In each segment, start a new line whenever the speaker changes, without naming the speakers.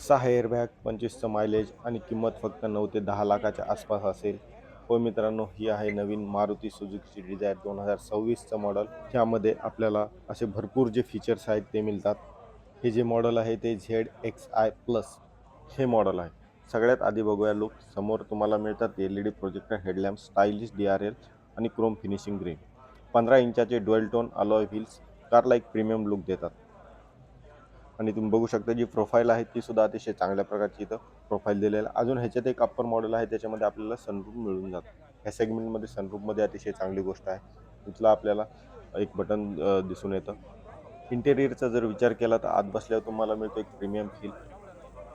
6 airbag, 25चं mileage आणि किंमत फक्त 9 ते 10 लाखाच्या आसपास असेल. हो मित्रांनो, ही आहे नवीन मारुती सुझुकीची डिझायर 2026चं मॉडेल. ह्यामध्ये आपल्याला असे भरपूर जे फीचर्स आहेत ते मिळतात. हे जे मॉडेल आहे ते ZXi प्लस हे मॉडेल आहे. सगळ्यात आधी बघूया लुक. समोर तुम्हाला मिळतात LED projector headlamp, stylish DRL आणि क्रोम फिनिशिंग ग्रीन. 15 इंचाचे ड्युअल टोन अलॉय व्हील्स कारला एक प्रीमियम लुक देतात. आणि तुम्ही बघू शकता जी प्रोफाईल आहे ती सुद्धा अतिशय चांगल्या प्रकारची इथं प्रोफाईल दिलेलं आहे. अजून ह्याच्यात एक अप्पर मॉडेल आहे, त्याच्यामध्ये आपल्याला सनरूफ मिळून जातं. ह्या सेगमेंटमध्ये सनरूफमध्ये अतिशय चांगली गोष्ट आहे. इथलं आपल्याला एक बटन दिसून येतं. इंटेरियरचा जर विचार केला तर आत बसल्यावर तुम्हाला मिळतो एक प्रीमियम फील.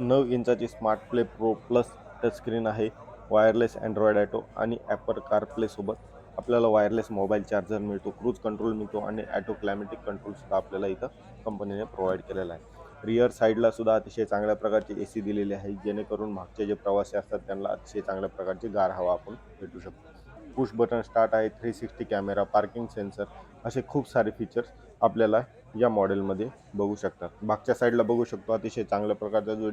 9 इंचाची smart play pro plus touchscreen आहे. वायरलेस अँड्रॉइड ॲटो आणि ॲपल कारप्ले सोबत आपल्याला वायरलेस मोबाईल चार्जर मिळतो, क्रूज कंट्रोल मिळतो आणि ॲटो क्लायमॅटिक कंट्रोल सुद्धा आपल्याला इथं कंपनीने प्रोव्हाइड केलेला आहे. रिअर साईडला सुद्धा अतिशय चांगल्या प्रकारची AC दिलेली आहे, जेणेकरून मागचे जे प्रवासी असतात त्यांना अतिशय चांगल्या प्रकारची गार हवा आपण भेटू शकतो. पुश बटन स्टार्ट आहे, 360 कॅमेरा, पार्किंग सेन्सर असे खूप सारे फीचर्स आपल्याला या मॉडेलमध्ये बघू शकतात. मागच्या साईडला बघू शकतो अतिशय चांगल्या प्रकारचा जो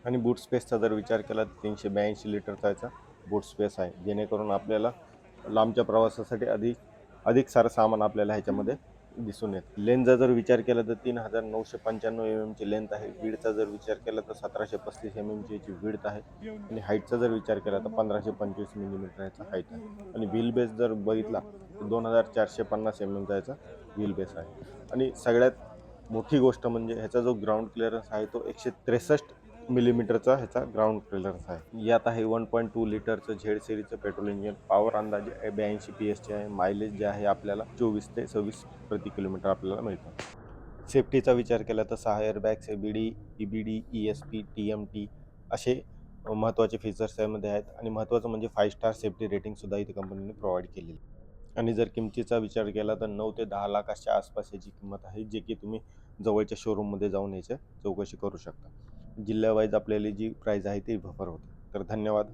आणि बूट स्पेसचा जर विचार केला तर 382 लिटरचा याचा बूट स्पेस आहे, जेणेकरून आपल्याला लांबच्या प्रवासासाठी अधिक अधिक सारं सामान आपल्याला ह्याच्यामध्ये दिसून येतं. लेंथचा जर विचार केला तर 3995 ची लेंथ आहे. विड्थचा जर विचार केला तर 1735 ची याची विड्थ आहे आणि हाईटचा जर विचार केला तर 1525 मिलीमीटर याचा हाईट आहे. आणि व्हील बेस जर बघितला तर 2450 चा याचा व्हील बेस आहे. आणि सगळ्यात मोठी गोष्ट म्हणजे ह्याचा जो ग्राउंड क्लिअरन्स आहे तो 163 मिलीमीटरचा ह्याचा ग्राउंड क्लिअरन्स आहे. यात आहे 1.2 लिटरचं झेड सिरीजचं पेट्रोल इंजिन. पॉवर अंदाजे 82 PS आहे. मायलेज जे आहे आपल्याला 24 ते 26 प्रति किलोमीटर आपल्याला मिळतं. सेफ्टीचा विचार केला तर 6 airbags, ABD, EBD, ESP, TMT असे महत्त्वाचे फीचर्स यामध्ये आहेत. आणि महत्त्वाचं म्हणजे 5 स्टार सेफ्टी रेटिंग सुद्धा इथे कंपनीने प्रोव्हाइड केलेली. आणि जर किमतीचा विचार केला तर 9 ते 10 लाखाच्या आसपास याची किंमत आहे, जे की तुम्ही जवळच्या शोरूममध्ये जाऊन याची चौकशी करू शकता. जिल्ह्यावाईज आपल्याला जी प्राईस आहे ती व्हर होते. तर धन्यवाद.